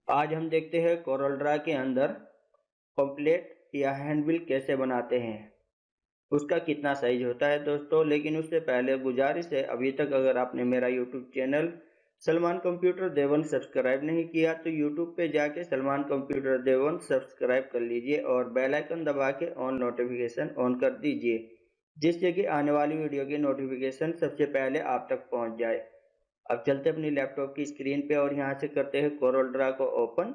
आज हम देखते हैं कोरल ड्रा के अंदर पम्पलेट या हैंडबिल कैसे बनाते हैं, उसका कितना साइज होता है दोस्तों। लेकिन उससे पहले गुजारिश है, अभी तक अगर आपने मेरा यूट्यूब चैनल सलमान कंप्यूटर देवन सब्सक्राइब नहीं किया तो यूट्यूब पे जाके सलमान कंप्यूटर देवन सब्सक्राइब कर लीजिए और बेल आइकन दबा के ऑन नोटिफिकेशन ऑन कर दीजिए, जिससे कि आने वाली वीडियो की नोटिफिकेशन सबसे पहले आप तक पहुंच जाए। अब चलते अपनी लैपटॉप की स्क्रीन पे और यहाँ से करते हैं कोरल ड्रा को ओपन।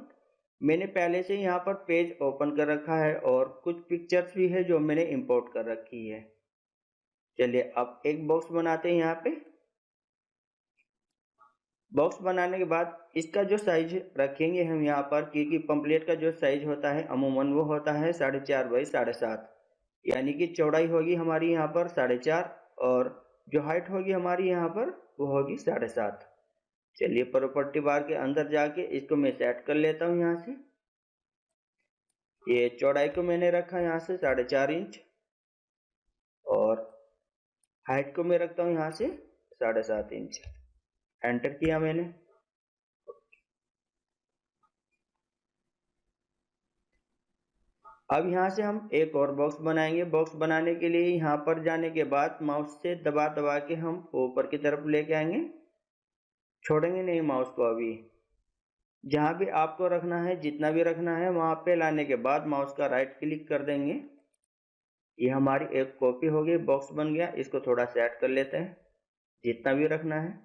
मैंने पहले से यहाँ पर पेज ओपन कर रखा है और कुछ पिक्चर्स भी है जो मैंने इंपोर्ट कर रखी है। चलिए अब एक बॉक्स बनाते हैं। यहाँ पे बॉक्स बनाने के बाद इसका जो साइज रखेंगे हम यहाँ पर, क्योंकि पंपलेट का जो साइज होता है अमूमन वो होता है 4.5 बाई 7.5, यानी कि चौड़ाई होगी हमारी यहाँ पर 4.5 और जो हाइट होगी हमारी यहाँ पर वो होगी 7.5। चलिए प्रॉपर्टी बार के अंदर जाके इसको मैं सेट कर लेता हूँ। यहाँ से ये चौड़ाई को मैंने रखा यहाँ से 4.5 इंच और हाइट को मैं रखता हूँ यहाँ से 7.5 इंच। एंटर किया मैंने। अब यहाँ से हम एक और बॉक्स बनाएंगे। बॉक्स बनाने के लिए यहाँ पर जाने के बाद माउस से दबा दबा के हम ऊपर की तरफ लेके आएंगे, छोड़ेंगे नहीं माउस को। अभी जहाँ भी आपको रखना है, जितना भी रखना है, वहाँ पे लाने के बाद माउस का राइट क्लिक कर देंगे। ये हमारी एक कॉपी हो गई, बॉक्स बन गया। इसको थोड़ा सेट कर लेते हैं, जितना भी रखना है।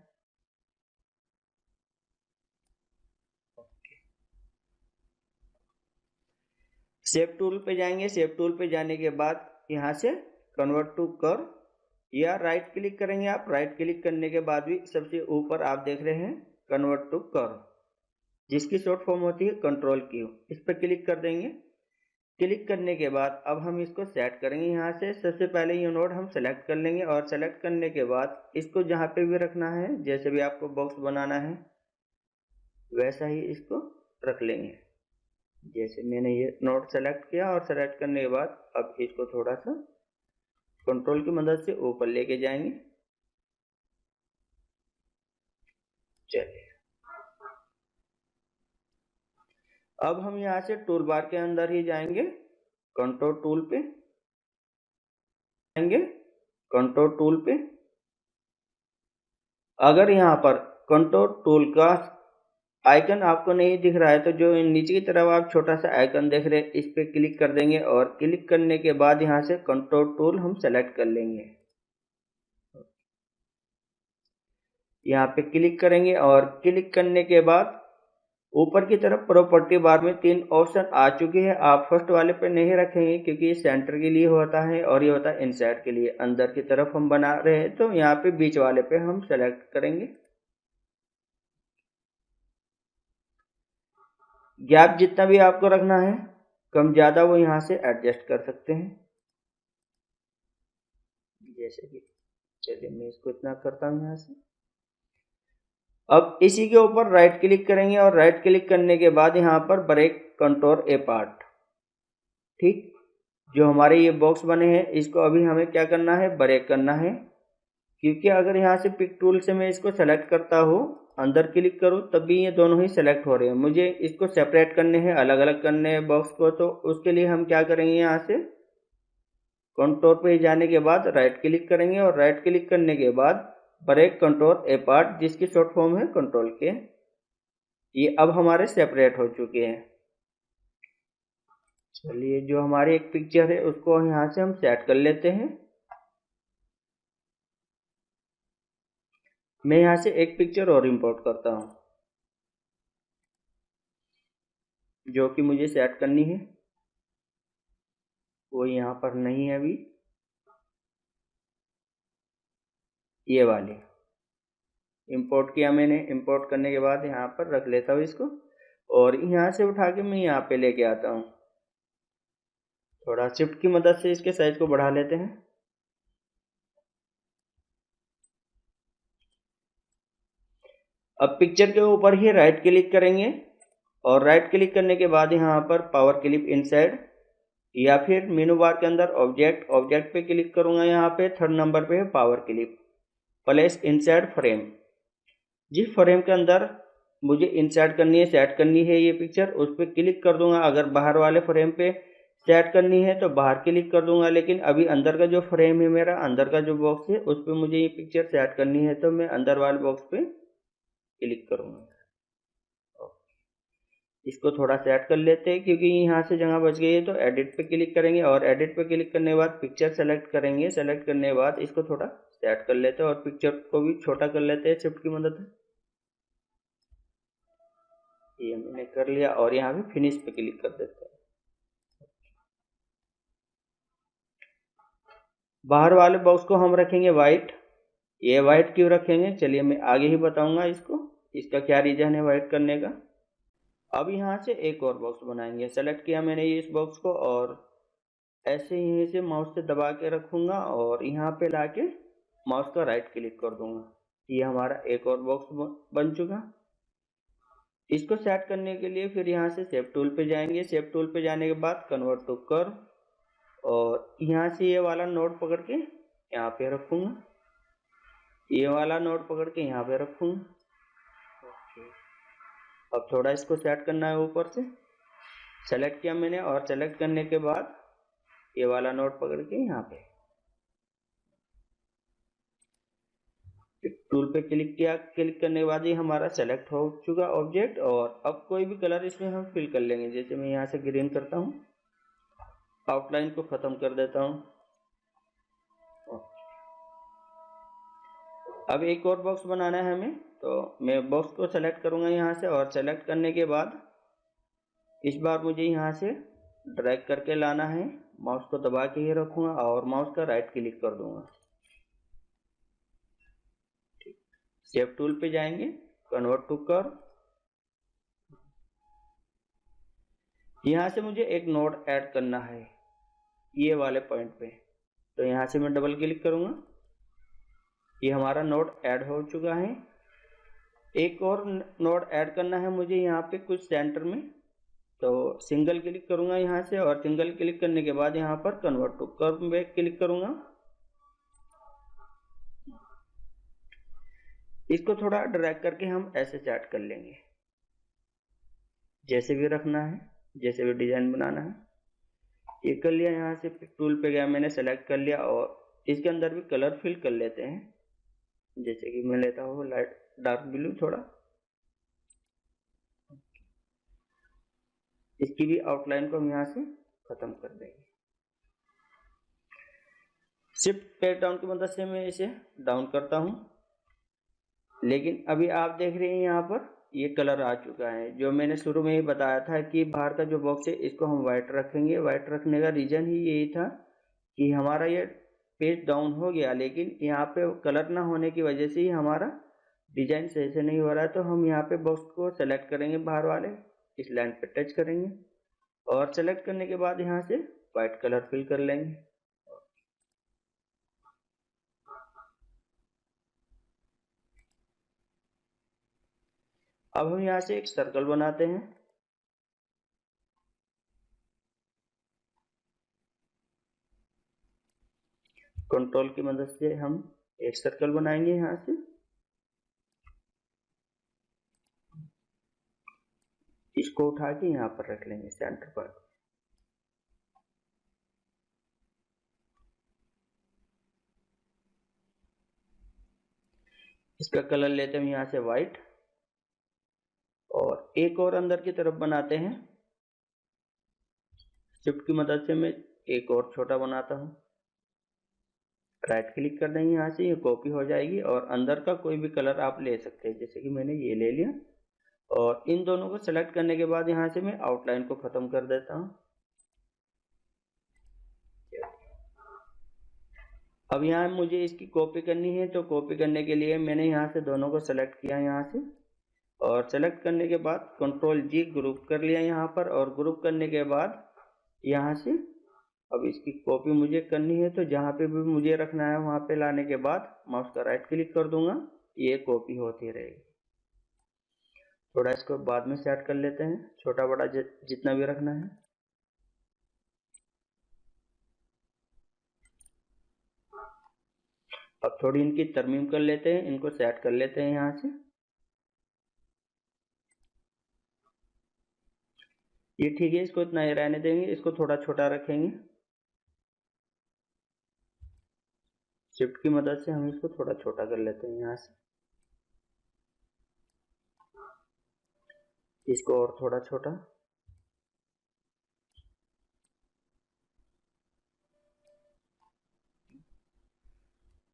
शेप टूल पे जाएंगे। शेप टूल पे जाने के बाद यहाँ से कन्वर्ट टू कर्व या राइट क्लिक करेंगे आप। राइट क्लिक करने के बाद भी सबसे ऊपर आप देख रहे हैं कन्वर्ट टू कर्व, जिसकी शॉर्ट फॉर्म होती है कंट्रोल क्यू। इस पर क्लिक कर देंगे। क्लिक करने के बाद अब हम इसको सेट करेंगे। यहाँ से सबसे पहले ये नोड हम सेलेक्ट कर लेंगे और सेलेक्ट करने के बाद इसको जहाँ पे भी रखना है, जैसे भी आपको बॉक्स बनाना है वैसा ही इसको रख लेंगे। जैसे मैंने ये नोड सेलेक्ट किया और सेलेक्ट करने के बाद अब इसको थोड़ा सा कंट्रोल की मदद से ऊपर लेके जाएंगे। चलिए अब हम यहाँ से टूल बार के अंदर ही जाएंगे, कंट्रोल टूल पे जाएंगे। कंट्रोल टूल पे अगर यहाँ पर कंट्रोल टूल का आइकन आपको नहीं दिख रहा है तो जो नीचे की तरफ आप छोटा सा आइकन देख रहे हैं, इस पे क्लिक कर देंगे और क्लिक करने के बाद यहाँ से कंट्रोल टूल हम सेलेक्ट कर लेंगे। यहाँ पे क्लिक करेंगे और क्लिक करने के बाद ऊपर की तरफ प्रॉपर्टी बार में 3 ऑप्शन आ चुके हैं। आप फर्स्ट वाले पे नहीं रखेंगे क्योंकि ये सेंटर के लिए होता है और ये होता है इनसाइड के लिए, अंदर की तरफ हम बना रहे हैं। तो यहाँ पे बीच वाले पे हम सेलेक्ट करेंगे। गैप जितना भी आपको रखना है कम ज़्यादा वो यहाँ से एडजस्ट कर सकते हैं, जैसे कि चलिए मैं इसको इतना करता हूँ यहाँ से। अब इसी के ऊपर राइट क्लिक करेंगे और राइट क्लिक करने के बाद यहाँ पर ब्रेक कंट्रोल ए पार्ट। ठीक, जो हमारे ये बॉक्स बने हैं इसको अभी हमें क्या करना है, ब्रेक करना है। क्योंकि अगर यहाँ से पिक टूल से मैं इसको सेलेक्ट करता हूँ, अंदर क्लिक करूँ, तब भी ये दोनों ही सेलेक्ट हो रहे हैं। मुझे इसको सेपरेट करने हैं, अलग अलग करने हैं बॉक्स को। तो उसके लिए हम क्या करेंगे, यहाँ से कंट्रोल पे जाने के बाद राइट क्लिक करेंगे और राइट क्लिक करने के बाद ब्रेक कंट्रोल ए पार्ट, जिसकी शॉर्ट फॉर्म है कंट्रोल के। ये अब हमारे सेपरेट हो चुके हैं। चलिए जो हमारी एक पिक्चर है उसको यहाँ से हम सेट कर लेते हैं। मैं यहाँ से एक पिक्चर और इंपोर्ट करता हूँ जो कि मुझे सेट करनी है, वो यहाँ पर नहीं है अभी। ये वाली इंपोर्ट किया मैंने। इंपोर्ट करने के बाद यहाँ पर रख लेता हूँ इसको और यहाँ से उठा के मैं यहाँ पे लेके आता हूँ। थोड़ा शिफ्ट की मदद से इसके साइज को बढ़ा लेते हैं। अब पिक्चर के ऊपर ही राइट क्लिक करेंगे और राइट क्लिक करने के बाद यहाँ पर पावर क्लिप इनसाइड या फिर मेनू बार के अंदर ऑब्जेक्ट पे क्लिक करूंगा। यहाँ पे 3rd नंबर पे है power clip, place inside frame. जिस फ्रेम के अंदर मुझे इंसर्ट करनी है, सेट करनी है ये पिक्चर, उस पर क्लिक कर दूंगा। अगर बाहर वाले फ्रेम पे सेट करनी है तो बाहर क्लिक कर दूंगा, लेकिन अभी अंदर का जो फ्रेम है मेरा, अंदर का जो बॉक्स है, उस पर मुझे ये पिक्चर सेट करनी है, तो मैं अंदर वाले बॉक्स पे क्लिक करूंगा। इसको थोड़ा सेट कर लेते हैं क्योंकि यहाँ से जगह बच गई है, तो एडिट पे क्लिक करेंगे और एडिट पे क्लिक करने के बाद पिक्चर सेलेक्ट करेंगे। सेलेक्ट करने के बाद इसको थोड़ा सेट कर लेते हैं और पिक्चर को भी छोटा कर लेते हैं शिफ्ट की मदद से। ये मैंने कर लिया और यहाँ पे फिनिश पे क्लिक कर देते हैं। बाहर वाले बॉक्स को हम रखेंगे वाइट। ये वाइट क्यों रखेंगे, चलिए मैं आगे ही बताऊंगा इसको, इसका क्या रीजन है वाइट करने का। अब यहाँ से एक और बॉक्स बनाएंगे। सेलेक्ट किया मैंने ये इस बॉक्स को और ऐसे ही से माउस से दबा के रखूंगा और यहाँ पे लाके माउस का राइट क्लिक कर दूंगा। ये हमारा एक और बॉक्स बन चुका। इसको सेट करने के लिए फिर यहाँ से शेप टूल पे जाएंगे। शेप टूल पे जाने के बाद कन्वर्ट टू कर्व और यहाँ से ये वाला नोड पकड़ के यहाँ पे रखूंगा, ये वाला नोड पकड़ के यहाँ पे रखूंगा। अब थोड़ा इसको सेट करना है ऊपर से। सेलेक्ट किया मैंने और सेलेक्ट करने के बाद ये वाला नोड पकड़ के यहाँ पे टूल पे क्लिक किया। क्लिक करने के बाद ये हमारा सेलेक्ट हो चुका ऑब्जेक्ट और अब कोई भी कलर इसमें हम फिल कर लेंगे। जैसे मैं यहाँ से ग्रीन करता हूँ, आउटलाइन को खत्म कर देता हूँ। अब एक और बॉक्स बनाना है हमें, तो मैं बॉक्स को सेलेक्ट करूंगा यहाँ से और सेलेक्ट करने के बाद इस बार मुझे यहाँ से ड्रैग करके लाना है। माउस को दबा के ही रखूंगा और माउस का राइट क्लिक कर दूंगा। शेप टूल पे जाएंगे, कन्वर्ट टू कर्व। यहाँ से मुझे एक नोड ऐड करना है ये वाले पॉइंट पे, तो यहाँ से मैं डबल क्लिक करूंगा। ये हमारा नोड ऐड हो चुका है। एक और नोड ऐड करना है मुझे यहाँ पे कुछ सेंटर में, तो सिंगल क्लिक करूंगा यहाँ से और सिंगल क्लिक करने के बाद यहाँ पर कन्वर्ट टू कर्व में क्लिक करूंगा। इसको थोड़ा ड्रैग करके हम ऐसे सेट कर लेंगे, जैसे भी रखना है, जैसे भी डिजाइन बनाना है। ये कर लिया। यहाँ से टूल पे गया, मैंने सेलेक्ट कर लिया और इसके अंदर भी कलर फिल कर लेते हैं। जैसे कि मैं लेता हूँ लाइट डार्क ब्लू थोड़ा। इसकी भी आउटलाइन को हम यहाँ से खत्म कर देंगे। शिफ्ट पैर डाउन की मदद से मैं इसे डाउन करता हूँ, लेकिन अभी आप देख रहे हैं यहाँ पर ये कलर आ चुका है। जो मैंने शुरू में ही बताया था कि बाहर का जो बॉक्स है इसको हम वाइट रखेंगे। वाइट रखने का रीजन ही यही था कि हमारा ये पेज डाउन हो गया, लेकिन यहाँ पे कलर ना होने की वजह से ही हमारा डिजाइन सही से नहीं हो रहा है। तो हम यहाँ पे बॉक्स को सेलेक्ट करेंगे, बाहर वाले इस लाइन पे टच करेंगे और सेलेक्ट करने के बाद यहाँ से वाइट कलर फिल कर लेंगे। अब हम यहाँ से एक सर्कल बनाते हैं। कंट्रोल की मदद से हम एक सर्कल बनाएंगे यहाँ से। इसको उठा के यहाँ पर रख लेंगे सेंटर पर। इसका कलर लेते हैं यहाँ से वाइट और एक और अंदर की तरफ बनाते हैं। शिफ्ट की मदद से मैं एक और छोटा बनाता हूँ। राइट क्लिक कर देंगे, यहाँ से ये कॉपी हो जाएगी और अंदर का कोई भी कलर आप ले सकते हैं। जैसे कि मैंने ये ले लिया और इन दोनों को सेलेक्ट करने के बाद यहाँ से मैं आउटलाइन को खत्म कर देता हूँ। अब यहाँ मुझे इसकी कॉपी करनी है, तो कॉपी करने के लिए मैंने यहाँ से दोनों को सेलेक्ट किया यहाँ से और सेलेक्ट करने के बाद कंट्रोल जी ग्रुप कर लिया यहाँ पर और ग्रुप करने के बाद यहाँ से अब इसकी कॉपी मुझे करनी है, तो जहाँ पे भी मुझे रखना है वहाँ पे लाने के बाद माउस का राइट क्लिक कर दूंगा, ये कॉपी होती रहेगी। थोड़ा इसको बाद में सेट कर लेते हैं, छोटा बड़ा जितना भी रखना है। अब थोड़ी इनकी तरमीम कर लेते हैं, इनको सेट कर लेते हैं यहाँ से। ये ठीक है, इसको इतना ही रहने देंगे, इसको थोड़ा छोटा रखेंगे। शिफ्ट की मदद से हम इसको थोड़ा छोटा कर लेते हैं यहाँ से, इसको और थोड़ा छोटा,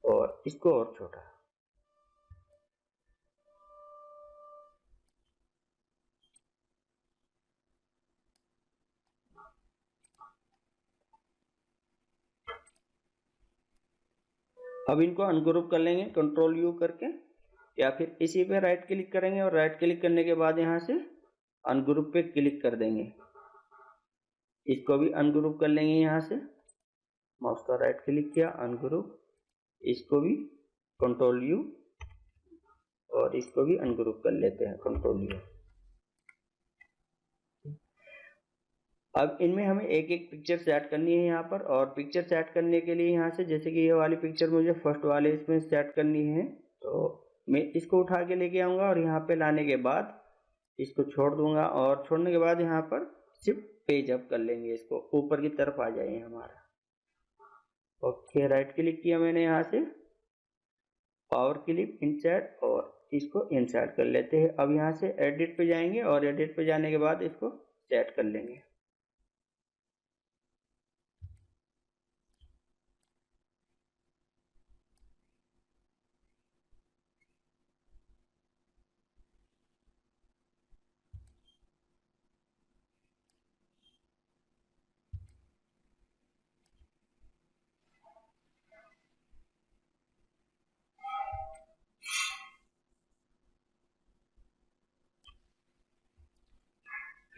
और इसको और छोटा। अब इनको अनग्रुप कर लेंगे कंट्रोल यू करके, या फिर इसी पे राइट क्लिक करेंगे और राइट क्लिक करने के बाद यहाँ से अनग्रुप पे क्लिक कर देंगे। इसको भी अनग्रुप कर लेंगे, यहाँ से माउस का राइट क्लिक किया, अनग्रुप, इसको भी कंट्रोल यू, और इसको भी अनग्रुप कर लेते हैं कंट्रोल यू। अब इनमें हमें एक एक पिक्चर सेट करनी है यहाँ पर, और पिक्चर सेट करने के लिए यहाँ से, जैसे कि ये वाली पिक्चर मुझे फर्स्ट वाले इसमें सेट करनी है, तो मैं इसको उठा के लेके आऊँगा और यहाँ पे लाने के बाद इसको छोड़ दूंगा, और छोड़ने के बाद यहाँ पर शिफ्ट पेज अप कर लेंगे, इसको ऊपर की तरफ आ जाए हमारा। ओके, राइट क्लिक किया मैंने यहाँ से, पावर क्लिप इंसर्ट, और इसको इंसर्ट कर लेते हैं। अब यहाँ से एडिट पे जाएंगे और एडिट पे जाने के बाद इसको सेट कर लेंगे।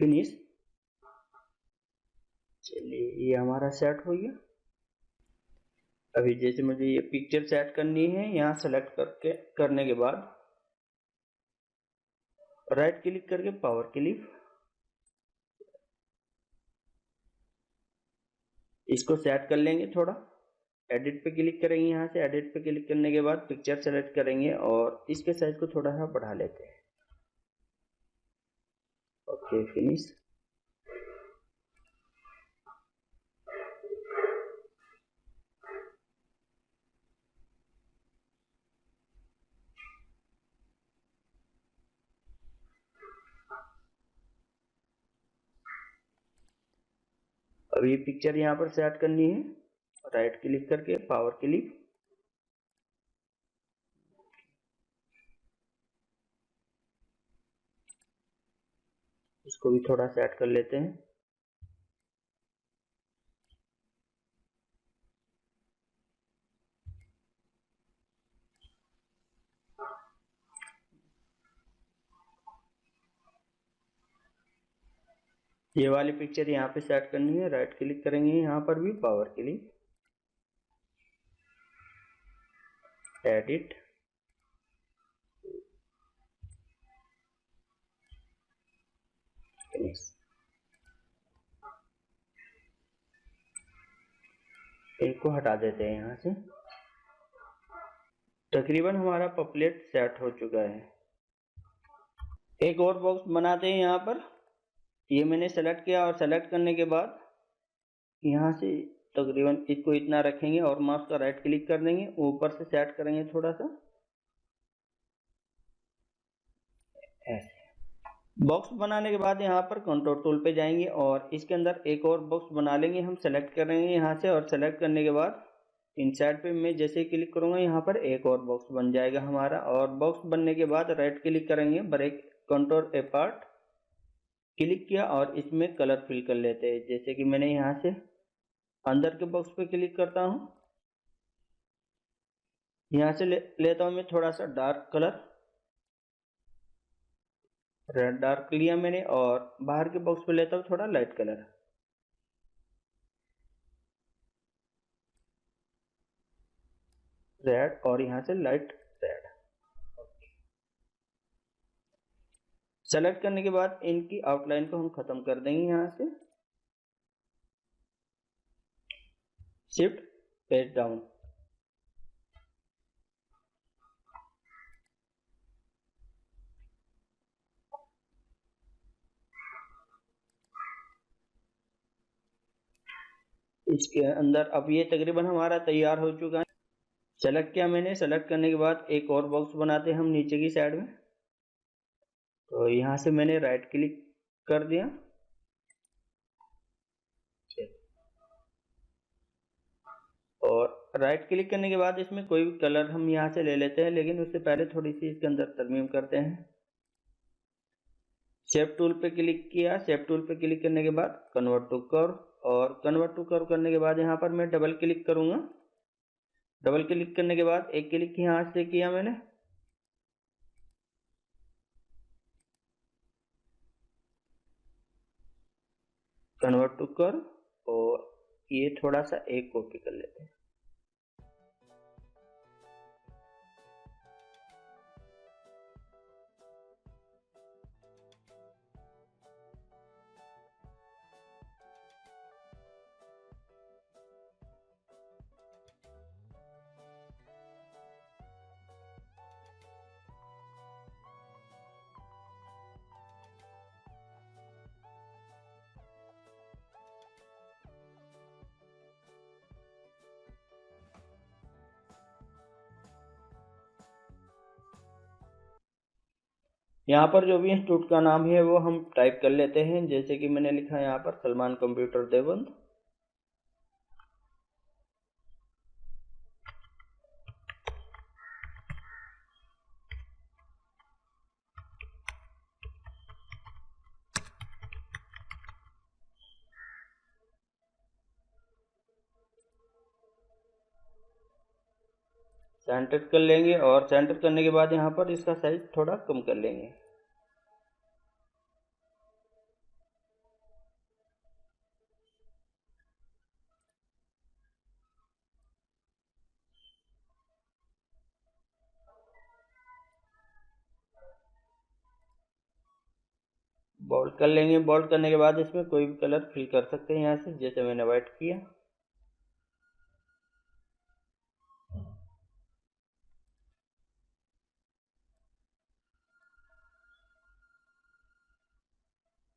फिनिश। चलिए, ये हमारा सेट हो गया। अभी जैसे मुझे ये पिक्चर सेट करनी है, यहाँ सेलेक्ट करके करने के बाद राइट क्लिक करके पावर क्लिप, इसको सेट कर लेंगे थोड़ा। एडिट पे क्लिक करेंगे, यहाँ से एडिट पे क्लिक करने के बाद पिक्चर सेलेक्ट करेंगे और इसके साइज को थोड़ा सा बढ़ा लेते हैं। Okay, finish. अब ये पिक्चर यहाँ पर सेट करनी है, राइट क्लिक करके पावर क्लिप, इसको भी थोड़ा सेट कर लेते हैं। ये वाली पिक्चर यहाँ पे सेट करनी है, राइट क्लिक करेंगे, यहाँ पर भी पावर क्लिक, एडिट, फिनिश। इनको हटा देते हैं यहाँ से। तकरीबन हमारा पॉपलेट सेट हो चुका है। एक और बॉक्स बनाते हैं यहाँ पर। ये मैंने सेलेक्ट किया और सेलेक्ट करने के बाद यहाँ से तकरीबन इसको इतना रखेंगे और माउस का राइट क्लिक कर देंगे, ऊपर से सेट करेंगे थोड़ा सा ऐसे। बॉक्स बनाने के बाद यहाँ पर कंट्रोल टूल पे जाएंगे और इसके अंदर एक और बॉक्स बना लेंगे। हम सेलेक्ट करेंगे यहाँ से, और सेलेक्ट करने के बाद इंसर्ट पे मैं जैसे ही क्लिक करूँगा यहाँ पर एक और बॉक्स बन जाएगा हमारा। और बॉक्स बनने के बाद राइट क्लिक करेंगे, ब्रेक कंट्रोल ए पार्ट क्लिक किया और इसमें कलर फिल कर लेते हैं। जैसे कि मैंने यहाँ से अंदर के बॉक्स पे क्लिक करता हूँ, यहाँ से लेता हूँ मैं थोड़ा सा डार्क कलर, रेड डार्क लिया मैंने, और बाहर के बॉक्स पे लेता हूँ थोड़ा लाइट कलर, रेड, और यहाँ से लाइट रेड। सेलेक्ट करने के बाद इनकी आउटलाइन को हम खत्म कर देंगे यहाँ से, शिफ्ट पेज डाउन। इसके अंदर अब ये तकरीबन हमारा तैयार हो चुका है। सेलेक्ट किया मैंने, सेलेक्ट करने के बाद एक और बॉक्स बनाते हैं हम नीचे की साइड में। तो यहाँ से मैंने राइट क्लिक कर दिया और राइट क्लिक करने के बाद इसमें कोई भी कलर हम यहाँ से ले लेते हैं, लेकिन उससे पहले थोड़ी सी इसके अंदर तरमीम करते हैं। शेप टूल पे क्लिक किया, शेप टूल पे क्लिक करने के बाद कन्वर्ट टू कर्व, और कन्वर्ट टू कर्व करने के बाद यहाँ पर मैं डबल क्लिक करूँगा। डबल क्लिक करने के बाद एक क्लिक यहाँ से किया मैंने, कन्वर्ट टू कर्व, और ये थोड़ा सा एक कॉपी कर लेते हैं। यहाँ पर जो भी इंस्टीट्यूट का नाम है वो हम टाइप कर लेते हैं, जैसे कि मैंने लिखा है यहाँ पर सलमान कंप्यूटर देवबंद। सेंटर कर लेंगे और सेंटर करने के बाद यहाँ पर इसका साइज थोड़ा कम कर लेंगे। बोल्ड कर लेंगे। बोल्ड करने के बाद इसमें कोई भी कलर फिल कर सकते हैं यहाँ से, जैसे मैंने व्हाइट किया।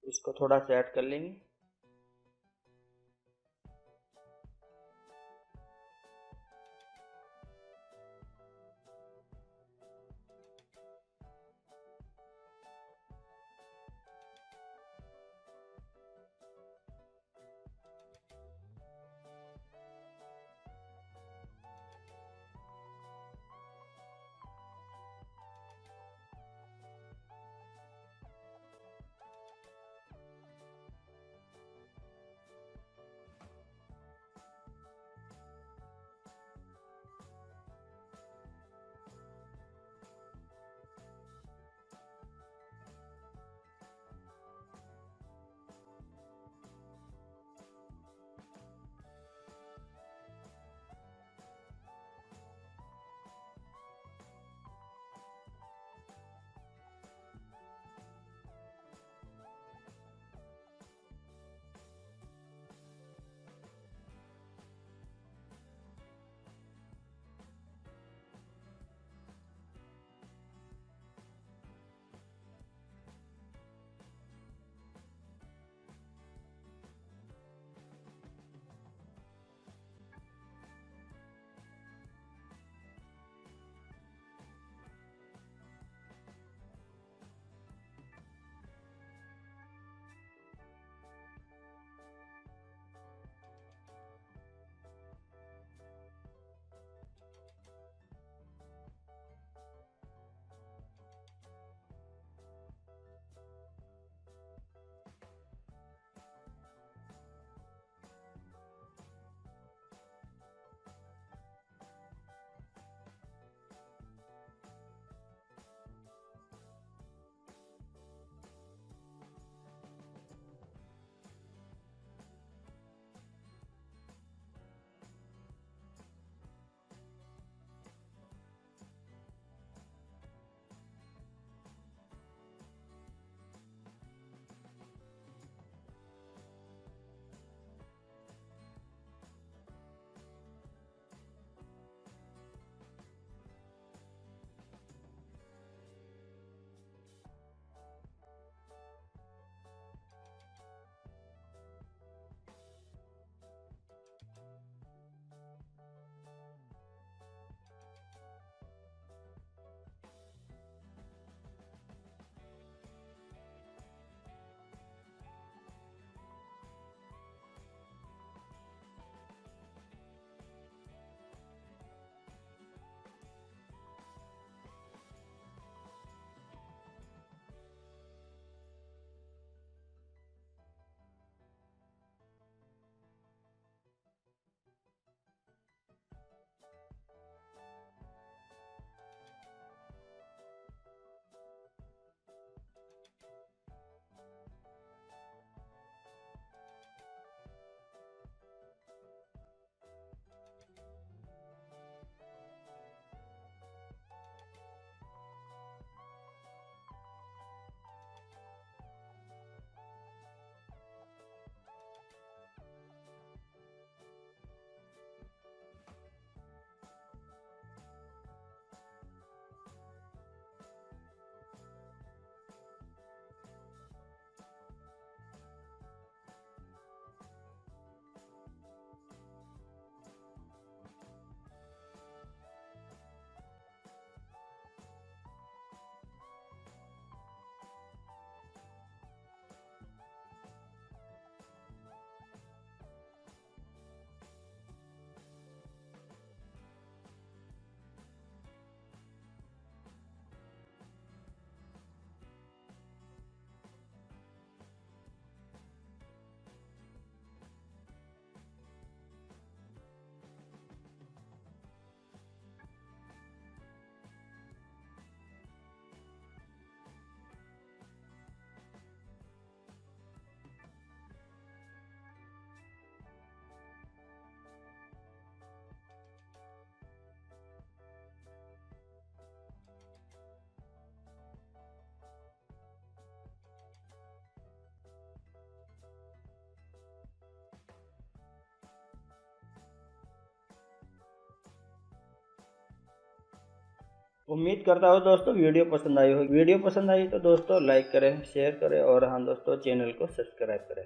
इसको थोड़ा सेट कर लेंगे। उम्मीद करता हूँ दोस्तों वीडियो पसंद आई होगी। वीडियो पसंद आई तो दोस्तों लाइक करें, शेयर करें और हाँ दोस्तों चैनल को सब्सक्राइब करें।